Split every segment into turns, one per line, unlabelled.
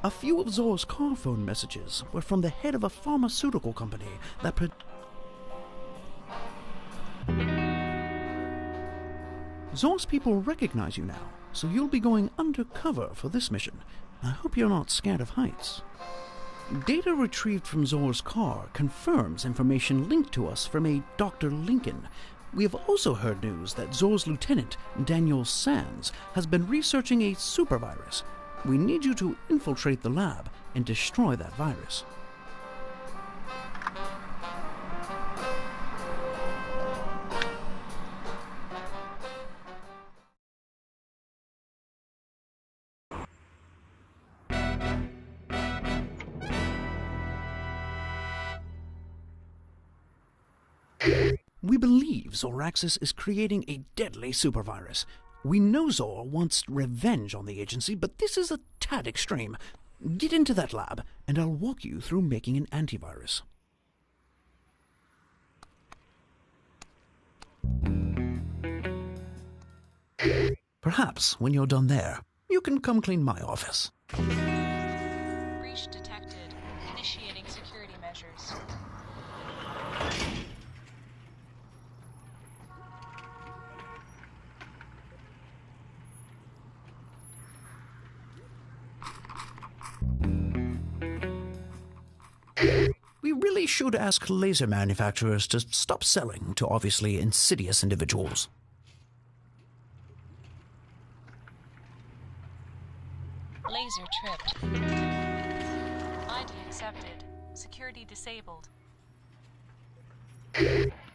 A few of Zor's car phone messages were from the head of a pharmaceutical company that Zor's people recognize you now, so you'll be going undercover for this mission. I hope you're not scared of heights. Data retrieved from Zor's car confirms information linked to us from a Dr. Lincoln. We have also heard news that Zor's lieutenant, Daniel Sands, has been researching a supervirus. We need you to infiltrate the lab and destroy that virus. We believe Zoraxis is creating a deadly supervirus. We know Zor wants revenge on the agency, but this is a tad extreme. Get into that lab, and I'll walk you through making an antivirus. Perhaps when you're done there, you can come clean my office.
Breach detected. Initiating security measures.
We really should ask laser manufacturers to stop selling to obviously insidious individuals.
Laser tripped. ID accepted. Security disabled.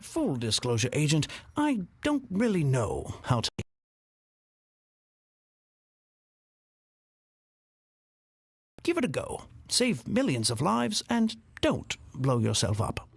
Full disclosure, Agent, I don't really know how to... Give it a go. Save millions of lives and don't blow yourself up.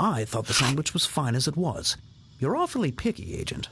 I thought the sandwich was fine as it was. You're awfully picky, Agent.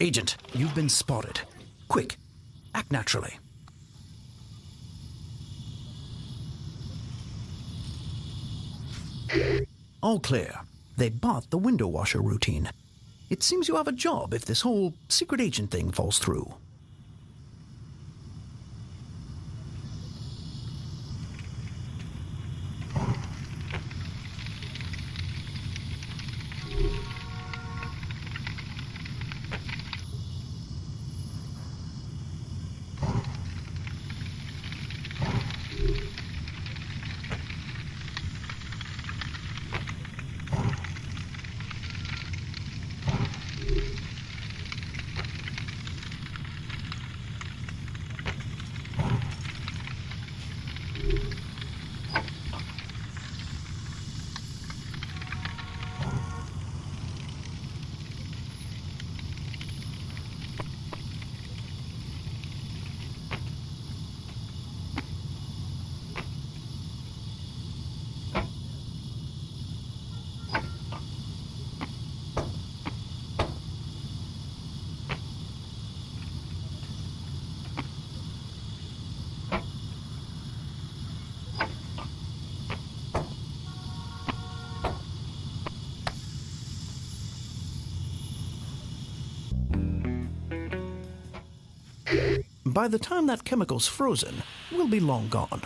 Agent, you've been spotted. Quick, act naturally. All clear. They bought the window washer routine. It seems you have a job if this whole secret agent thing falls through. By the time that chemical's frozen, we'll be long gone.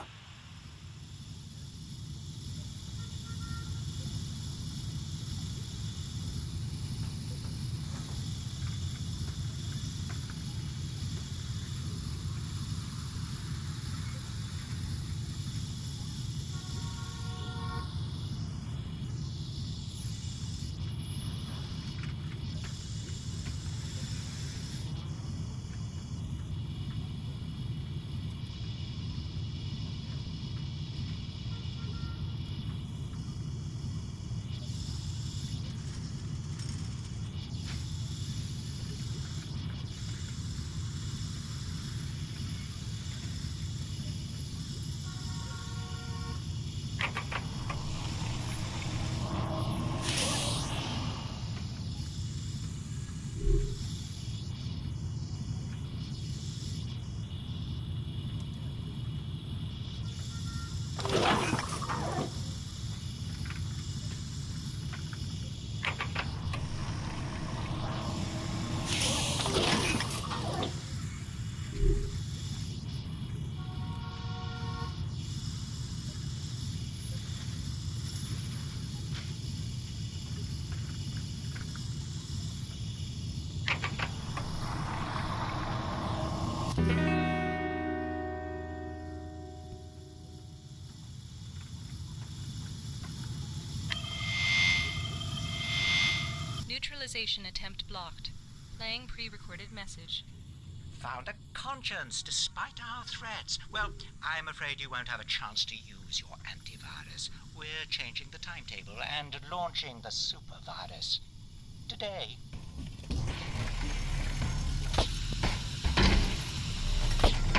Neutralization attempt blocked. Playing pre-recorded message.
Found a conscience despite our threats. Well, I'm afraid you won't have a chance to use your antivirus. We're changing the timetable and launching the supervirus today.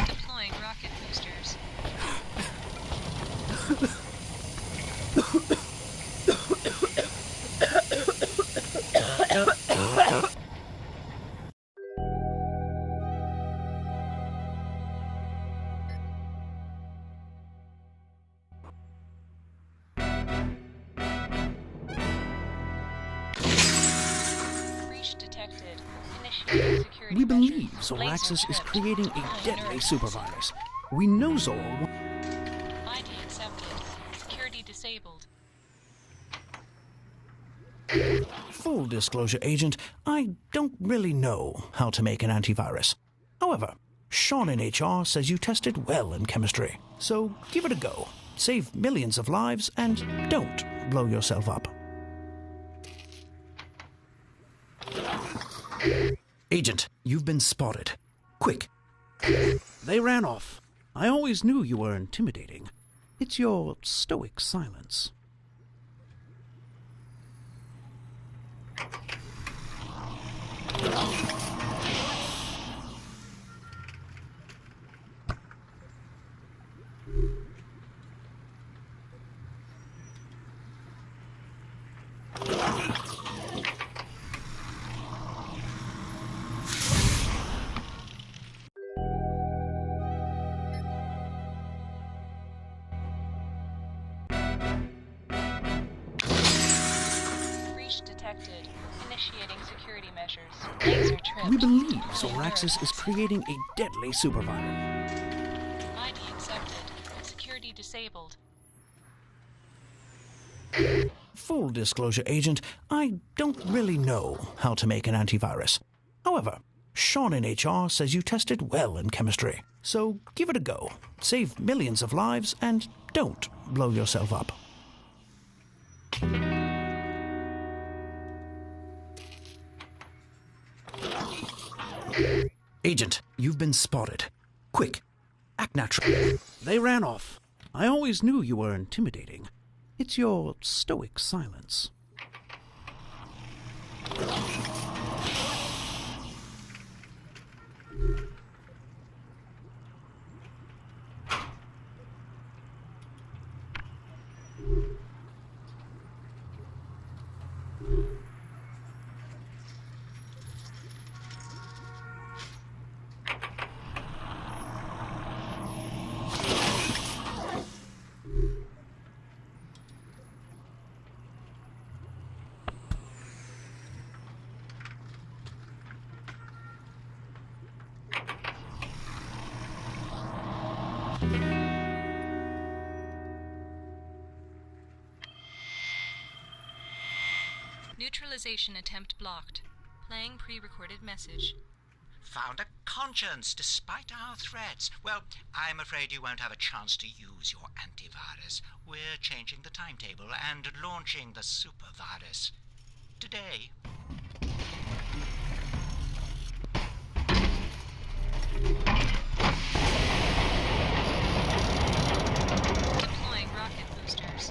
Deploying rocket boosters. Breach detected. Initiating security
We believe
measures.
Zoraxis
Laser
is
tripped.
creating a deadly
Nerve
supervirus. We know Zor.
ID accepted. Security disabled.
Full disclosure, Agent, I don't really know how to make an antivirus. However, Sean in HR says you tested well in chemistry. So give it a go. Save millions of lives and don't blow yourself up. Agent, you've been spotted. Quick. They ran off. I always knew you were intimidating. It's your stoic silence.
Breach detected. Initiating security measures. Laser tripped.
We believe Zoraxis is creating a deadly supervirus.
ID accepted. Security disabled.
Full disclosure, Agent, I don't really know how to make an antivirus. However, Sean in HR says you tested well in chemistry. So give it a go. Save millions of lives and don't blow yourself up. Agent, you've been spotted. Quick, act natural. They ran off. I always knew you were intimidating. It's your stoic silence.
Neutralization attempt blocked. Playing pre-recorded message.
Found a conscience despite our threats. Well, I'm afraid you won't have a chance to use your antivirus. We're changing the timetable and launching the supervirus today.
Deploying rocket boosters.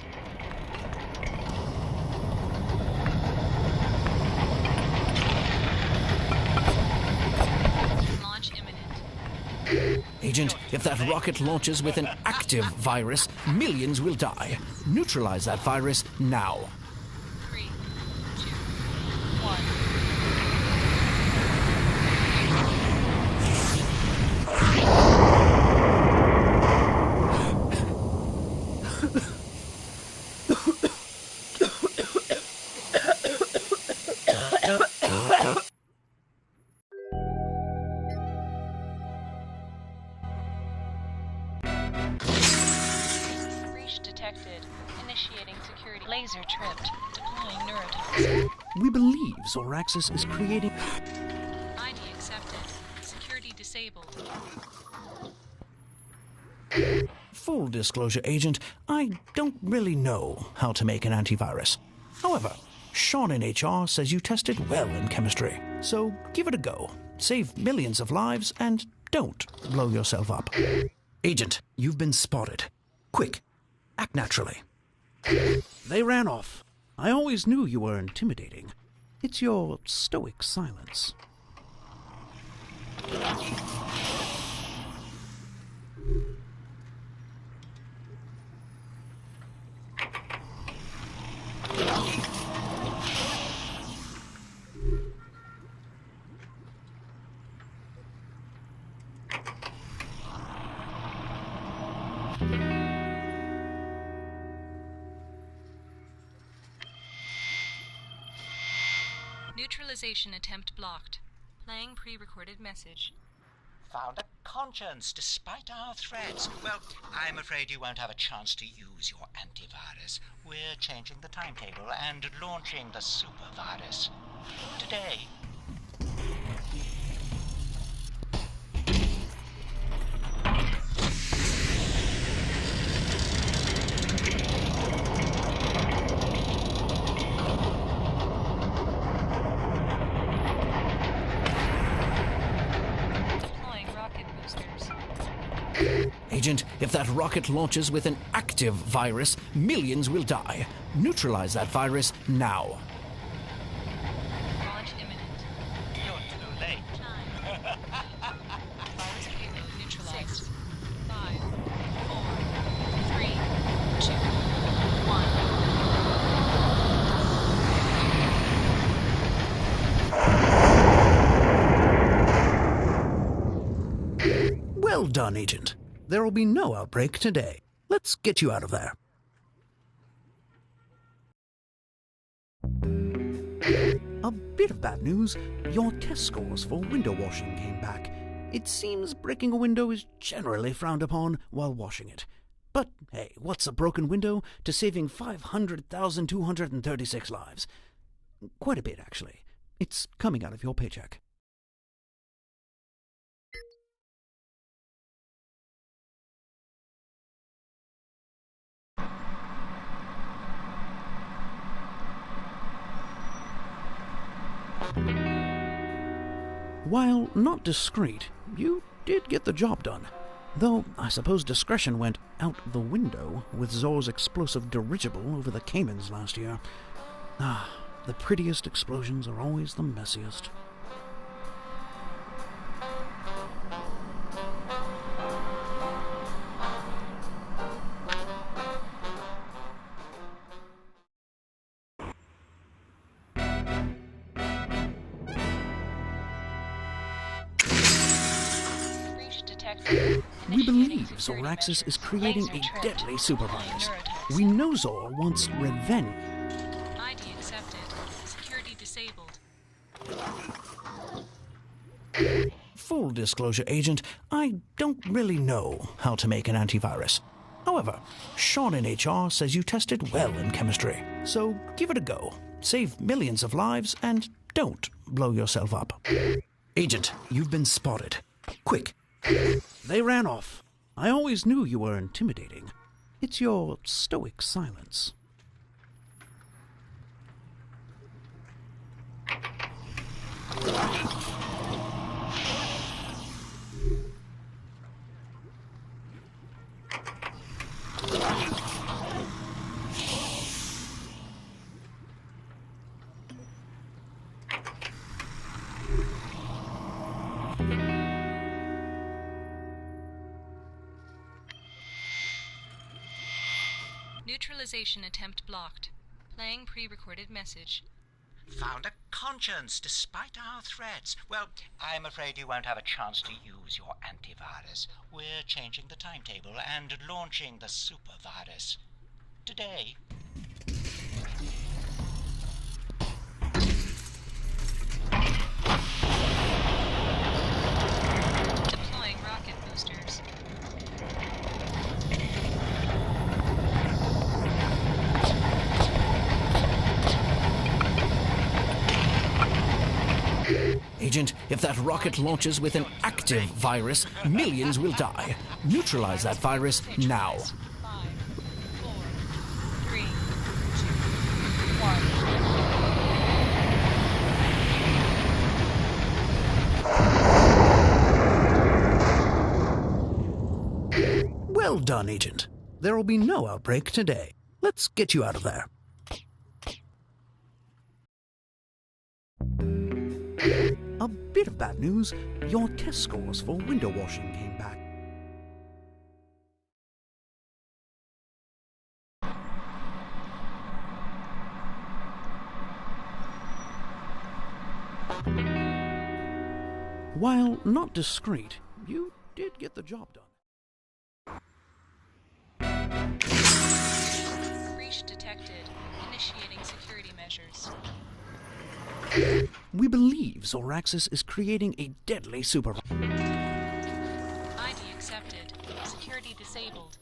Launch imminent.
Agent, if that rocket launches with an active virus, millions will die. Neutralize that virus now.
3, 2, 1. Breach detected. Initiating security. Laser tripped. Deploying neurotoxin.
We believe Zoraxis is creating...
ID accepted. Security disabled.
Full disclosure, Agent, I don't really know how to make an antivirus. However, Sean in HR says you tested well in chemistry. So give it a go. Save millions of lives and don't blow yourself up. Agent, you've been spotted. Quick, act naturally. They ran off. I always knew you were intimidating. It's your stoic silence.
Neutralization attempt blocked. Playing pre-recorded message.
Found a conscience despite our threats. Well, I'm afraid you won't have a chance to use your antivirus. We're changing the timetable and launching the supervirus today.
Agent, if that rocket launches with an active virus, millions will die. Neutralize that virus now.
Launch imminent.
You're too late.
9. Virus payload neutralized. 5, 4, 3, 2, 1.
Well done, Agent. There will be no outbreak today. Let's get you out of there. A bit of bad news. Your test scores for window washing came back. It seems breaking a window is generally frowned upon while washing it. But hey, what's a broken window to saving 500,236 lives? Quite a bit, actually. It's coming out of your paycheck. While not discreet, you did get the job done. Though I suppose discretion went out the window with Zor's explosive dirigible over the Caymans last year. Ah, the prettiest explosions are always the messiest. We believe Zoraxis is creating a deadly supervirus. We know Zor wants revenge.
ID accepted. Security disabled.
Full disclosure, Agent, I don't really know how to make an antivirus. However, Sean in HR says you tested well in chemistry. So give it a go. save millions of lives, and don't blow yourself up. Agent, you've been spotted. Quick. They ran off. I always knew you were intimidating. It's your stoic silence.
Neutralization attempt blocked. Playing pre-recorded message.
Found a conscience despite our threats. Well, I'm afraid you won't have a chance to use your antivirus. We're changing the timetable and launching the super virus today.
Deploying rocket boosters.
Agent, if that rocket launches with an active virus, millions will die. Neutralize that virus now.
5, 4, 3, 2, 1.
Well done, Agent. There will be no outbreak today. Let's get you out of there. A bit of bad news. Your test scores for window washing came back. While not discreet, you did get the job done.
Breach detected. Initiating security measures.
We believe Zoraxis is creating a deadly super...
ID accepted. Security disabled.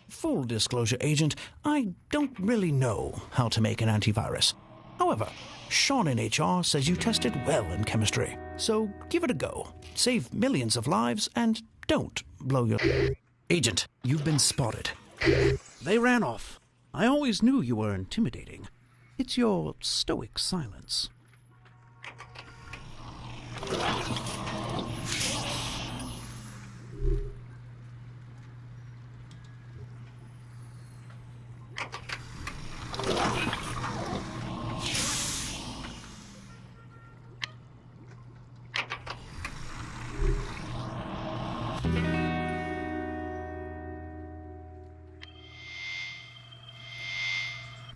Full disclosure, Agent, I don't really know how to make an antivirus. However, Sean in HR says you tested well in chemistry, so give it a go. Save millions of lives and don't blow your... Agent, you've been spotted. They ran off. I always knew you were intimidating. It's your stoic silence.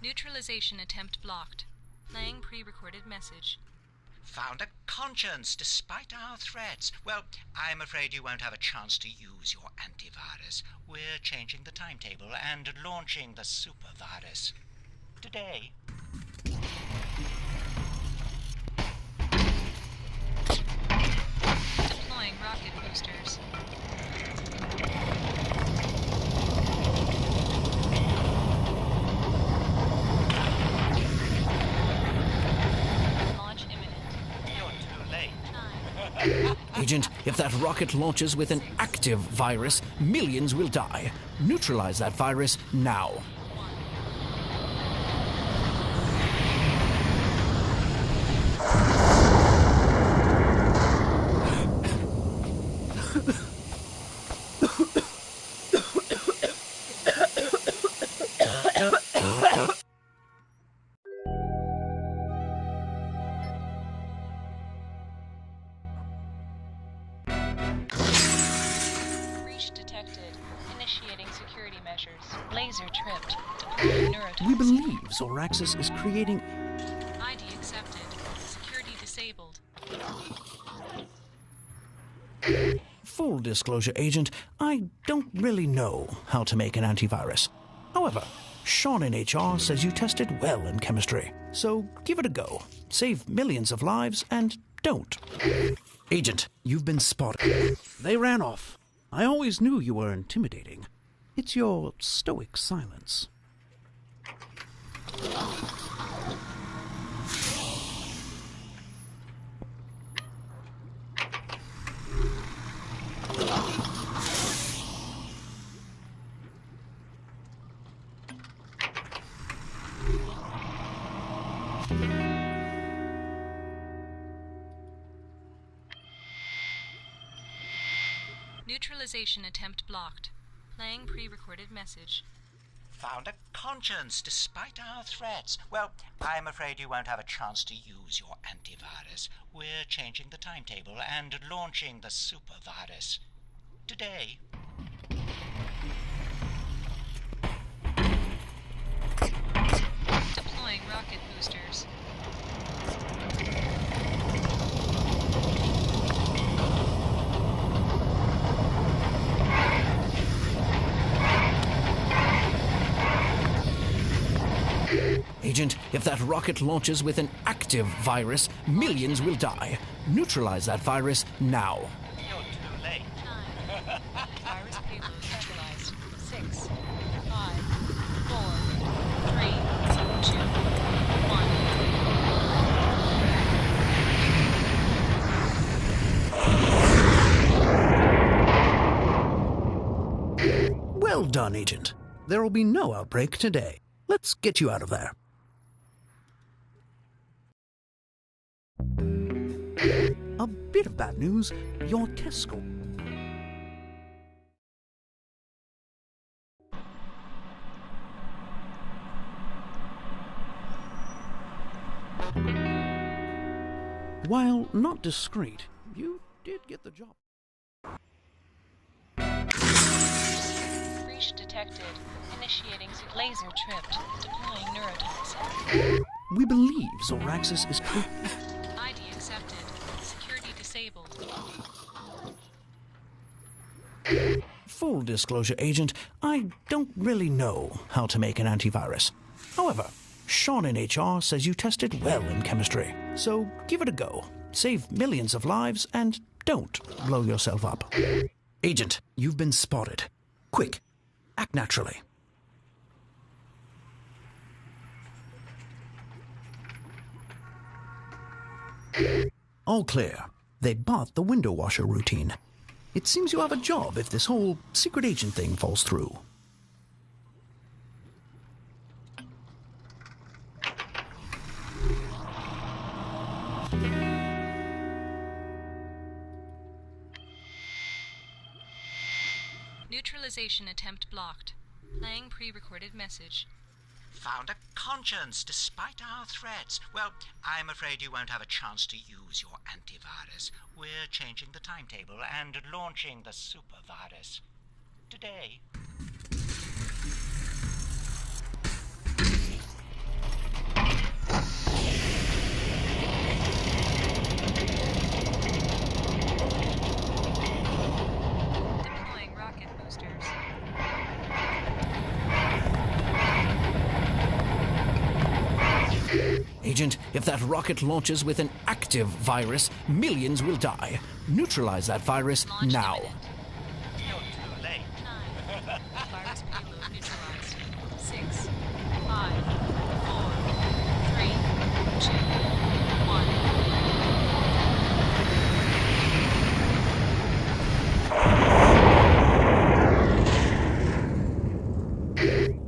Neutralization attempt blocked. Playing pre-recorded message.
Found a conscience despite our threats. Well, I'm afraid you won't have a chance to use your antivirus. We're changing the timetable and launching the super virus today.
Deploying rocket boosters. Launch imminent.
You're too late.
9.
Agent, if that rocket launches with an active virus, millions will die. Neutralize that virus now.
1. Breach detected. Initiating security measures. Laser tripped. Deploying neurotoxin.
We believe Zoraxis is creating...
ID accepted. Security disabled.
Full disclosure, Agent, I don't really know how to make an antivirus. However, Sean in HR says you tested well in chemistry, so give it a go. Save millions of lives and don't. Agent, you've been spotted. They ran off. I always knew you were intimidating. It's your stoic silence.
Neutralization attempt blocked. Playing pre-recorded message.
Found a conscience despite our threats. Well, I'm afraid you won't have a chance to use your antivirus. We're changing the timetable and launching the super virus today.
Deploying rocket boosters.
Agent, if that rocket launches with an active virus, millions will die. Neutralize that virus now.
You're too late.
9. Virus payload neutralized. 6, 5, 4, 3, 2,
1. Well done, Agent. There will be no outbreak today. Let's get you out of there. A bit of bad news. Your test score. While not discreet, you did get the job.
Breach detected. Initiating laser tripped. Deploying neurotoxin.
We believe Zoraxis is
ID accepted. Security disabled.
Full disclosure, Agent, I don't really know how to make an antivirus. However, Sean in HR says you tested well in chemistry. So give it a go. Save millions of lives and don't blow yourself up. Agent, you've been spotted. Quick, act naturally. All clear. They bought the window washer routine. It seems you have a job if this whole secret agent thing falls through.
Neutralization attempt blocked. Playing pre-recorded message.
Found a conscience despite our threats. Well, I'm afraid you won't have a chance to use your antivirus. We're changing the timetable and launching the super virus today.
Deploying rocket boosters.
Agent, if that rocket launches with an active virus, millions will die. Neutralize that virus
Launch
now.
imminent.
You're too late.
9. Virus payload neutralized. 6, 5, 4, 3, 2,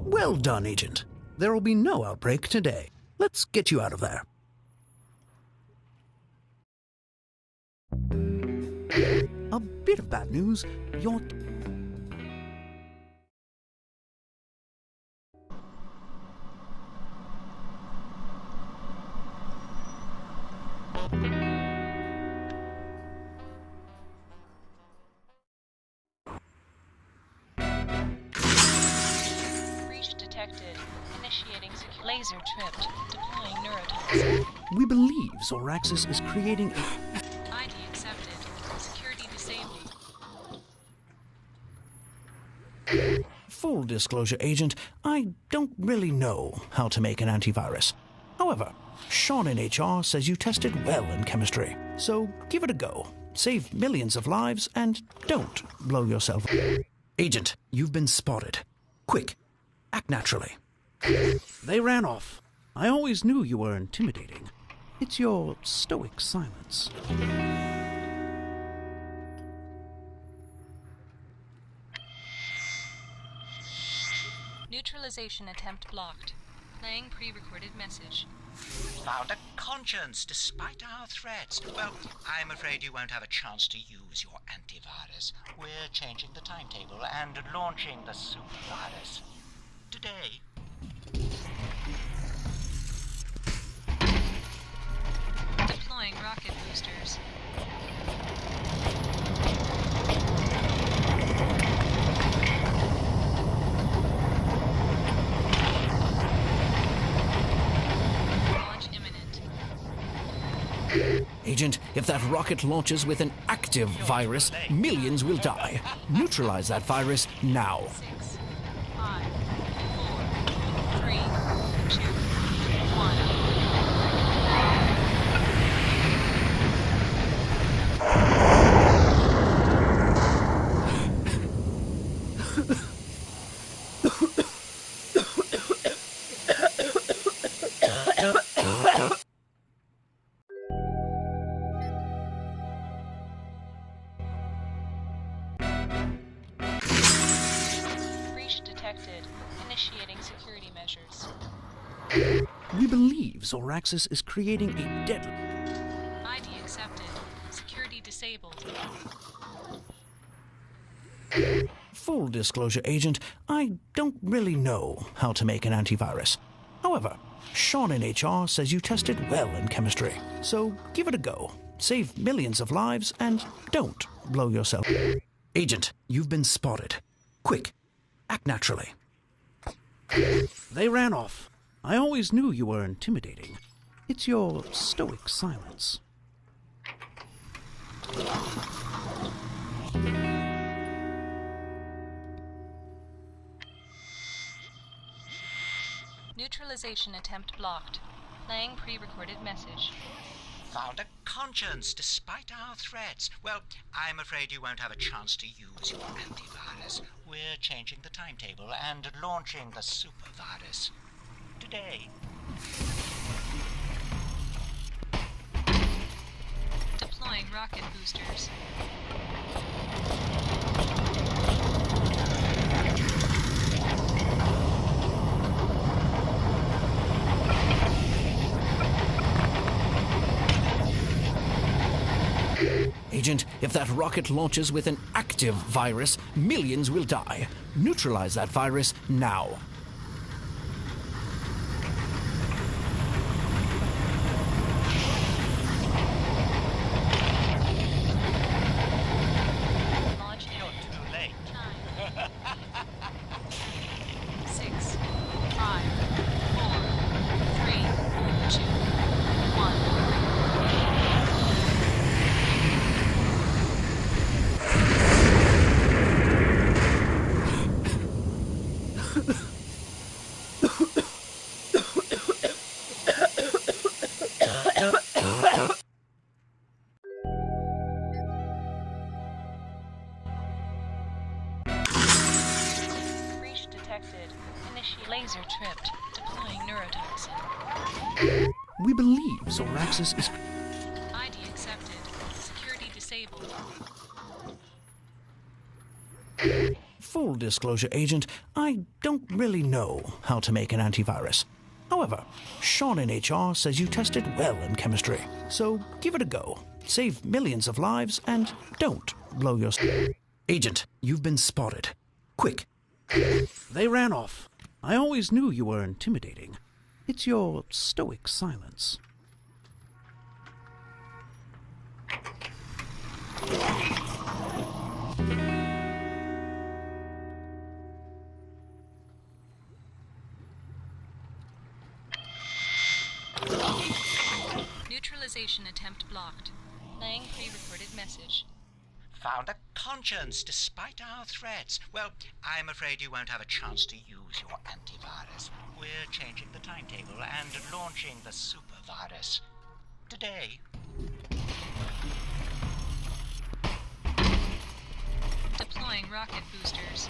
1.
Well done, Agent. There will be no outbreak today. Let's get you out of there. A bit of bad news. Your
Breach detected. Initiating laser tripped. Deploying neurotoxin.
We believe Zoraxis is creating a...
ID accepted. Security disabled.
Full disclosure, Agent, I don't really know how to make an antivirus. However, Sean in HR says you tested well in chemistry. So give it a go. Save millions of lives and don't blow yourself up. Agent, you've been spotted. Quick, act naturally. They ran off. I always knew you were intimidating. It's your stoic silence.
Neutralization attempt blocked. Playing pre-recorded message.
Found a conscience despite our threats. Well, I'm afraid you won't have a chance to use your antivirus. We're changing the timetable and launching the supervirus today.
Deploying rocket boosters. Launch imminent.
Agent, if that rocket launches with an active virus, millions will die. Neutralize that virus now.
6, 5, 4, 3, 2, 1. Breach detected. Initiating security measures.
We believe Zoraxis is creating a deadly...
ID accepted. Security disabled.
Full disclosure, Agent, I don't really know how to make an antivirus. However, Sean in HR says you tested well in chemistry. So give it a go. Save millions of lives and don't blow yourself. Agent, you've been spotted. Quick, act naturally. They ran off. I always knew you were intimidating. It's your stoic silence.
Neutralization attempt blocked. Playing pre-recorded message.
Found a conscience despite our threats. Well, I'm afraid you won't have a chance to use your antivirus. We're changing the timetable and launching the supervirus today.
Deploying rocket boosters.
Agent, if that rocket launches with an active virus, millions will die. Neutralize that virus now.
Launch
You're too late.
9, 6, 5, 4, 3, 2, 1. Breach detected. Initiate laser tripped. Deploying neurotoxin.
We believe Zoraxis is...
ID accepted. Security disabled.
Full disclosure, Agent, I don't really know how to make an antivirus. However, Sean in HR says you tested well in chemistry. So give it a go. Save millions of lives and don't blow your... Agent, you've been spotted. Quick. They ran off. I always knew you were intimidating. It's your stoic silence.
Neutralization attempt blocked. Playing pre-recorded message.
Found a conscience despite our threats. Well, I'm afraid you won't have a chance to use your antivirus. We're changing the timetable and launching the supervirus today.
Deploying rocket boosters.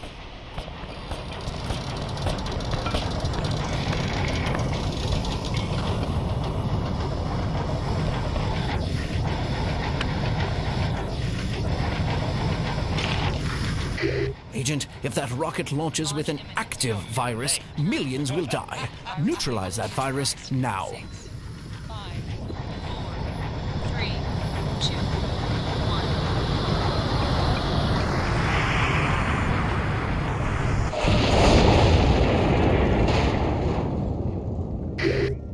Agent, if that rocket launches with an active virus, millions will die. Neutralize that virus now.
6, 5, 4, 3, 2,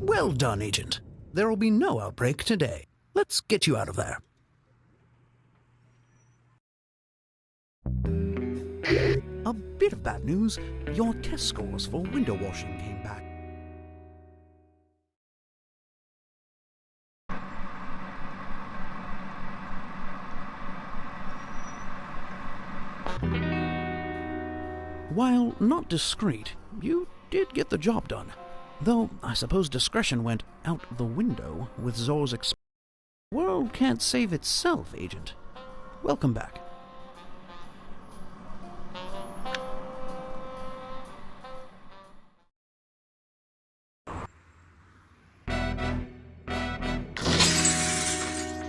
1.
Well done, Agent. There will be no outbreak today. Let's get you out of there. A bit of bad news. Your test scores for window washing came back. While not discreet, you did get the job done. Though, I suppose discretion went out the window with Zor's world can't save itself, Agent. Welcome back.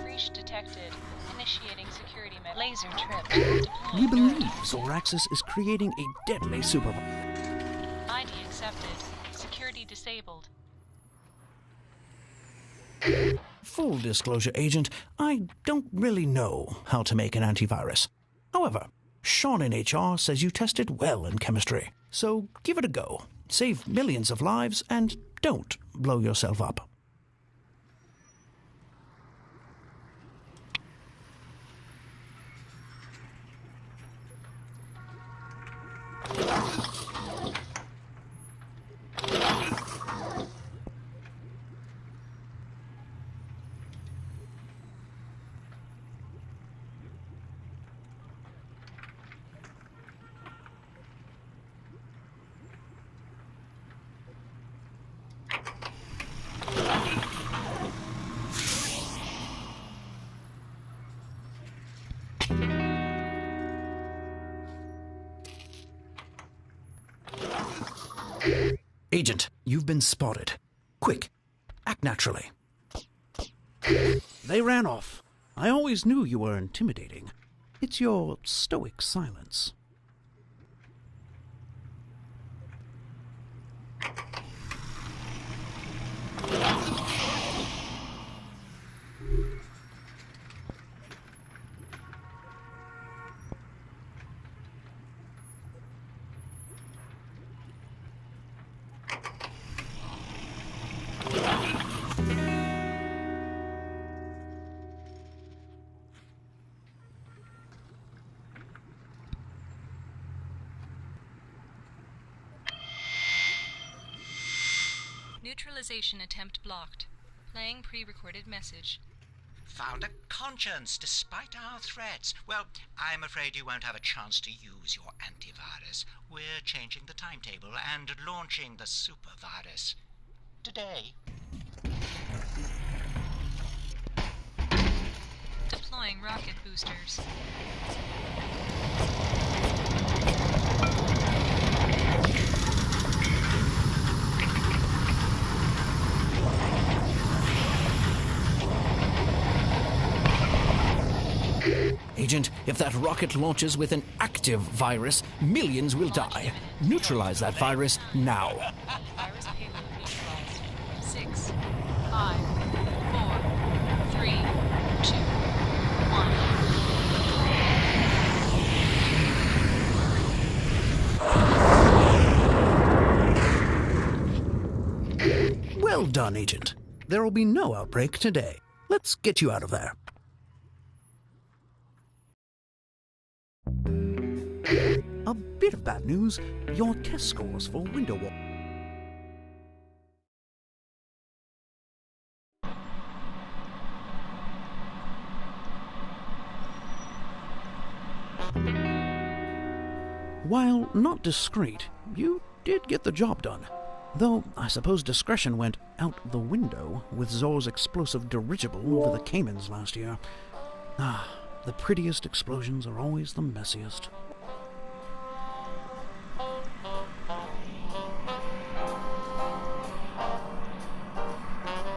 Breach detected. Initiating security laser tripped.
We believe Zoraxis is creating a deadly supervirus.
ID accepted. Security disabled.
Full disclosure, Agent, I don't really know how to make an antivirus. However, Sean in HR says you tested well in chemistry, so give it a go. Save millions of lives and don't blow yourself up. Agent, you've been spotted. Quick, act naturally. They ran off. I always knew you were intimidating. It's your stoic silence.
Neutralization attempt blocked. Playing pre-recorded message.
Found a conscience despite our threats. Well, I'm afraid you won't have a chance to use your antivirus. We're changing the timetable and launching the supervirus today.
Deploying rocket boosters.
Agent, if that rocket launches with an active virus, millions will die. Neutralize that virus now.
Virus payload neutralized. 6, 5, 4, 3, 2,
1. Well done, Agent. There will be no outbreak today. Let's get you out of there. A bit of bad news. Your test scores for window wall. While not discreet, you did get the job done. Though, I suppose discretion went out the window with Zor's explosive dirigible over the Caymans last year. Ah, the prettiest explosions are always the messiest.